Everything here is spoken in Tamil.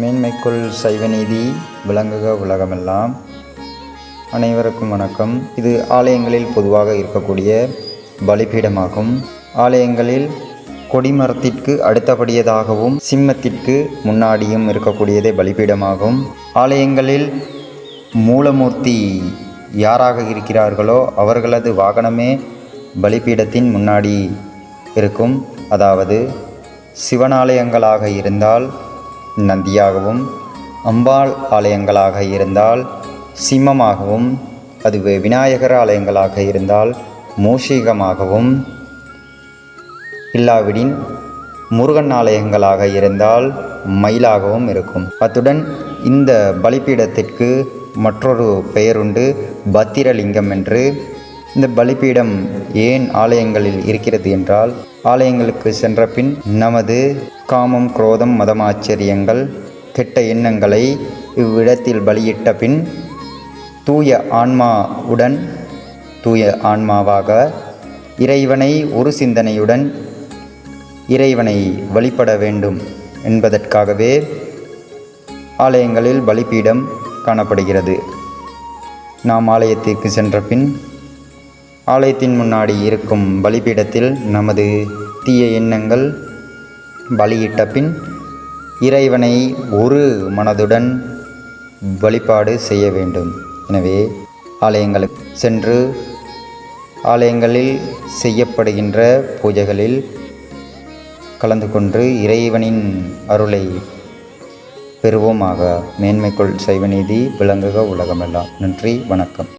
மேன்மைக்குள் சைவநீதி விளங்குக உலகமெல்லாம். அனைவருக்கும் வணக்கம். இது ஆலயங்களில் பொதுவாக இருக்கக்கூடிய பலிபீடமாகும். ஆலயங்களில் கொடிமரத்திற்கு அடுத்தபடியதாகவும் சிம்மத்திற்கு முன்னாடியும் இருக்கக்கூடியதே பலிபீடமாகும். ஆலயங்களில் மூலமூர்த்தி யாராக இருக்கிறார்களோ அவர்களது வாகனமே பலிபீடத்தின் முன்னாடி இருக்கும். அதாவது சிவனாலயங்களாக இருந்தால் நந்தியாகவும், அம்பாள் ஆலயங்களாக இருந்தால் சிம்மமாகவும், அதுவே விநாயகர் ஆலயங்களாக இருந்தால் மூஷிகமாகவும், இல்லாவிடின் முருகன் ஆலயங்களாக இருந்தால் மயிலாகவும் இருக்கும். அத்துடன் இந்த பலிபீடத்திற்கு மற்றொரு பெயருண்டு, பத்திரலிங்கம் என்று. இந்த பலிபீடம் ஏன் ஆலயங்களில் இருக்கிறது என்றால், ஆலயங்களுக்கு சென்ற பின் நமது காமம், குரோதம், மதமாச்சரியங்கள், கெட்ட எண்ணங்களை இவ்விடத்தில் பலியிட்ட பின் தூய ஆன்மாவுடன், தூய ஆன்மாவாக இறைவனை ஒரு சிந்தனையுடன் இறைவனை வழிபட வேண்டும் என்பதற்காகவே ஆலயங்களில் பலிபீடம் காணப்படுகிறது. நாம் ஆலயத்திற்கு சென்ற பின் ஆலயத்தின் முன்னாடி இருக்கும் பலிபீடத்தில் நமது தீய எண்ணங்கள் பலியிட்ட பின் இறைவனை ஒரு மனதுடன் வழிபாடு செய்ய வேண்டும். எனவே ஆலயங்களுக்கு சென்று ஆலயங்களில் செய்யப்படுகின்ற பூஜைகளில் கலந்து கொண்டு இறைவனின் அருளை பெறுவோமாக. மேன்மைக்குள் சைவநீதி விளங்குக உலகமெல்லாம். நன்றி, வணக்கம்.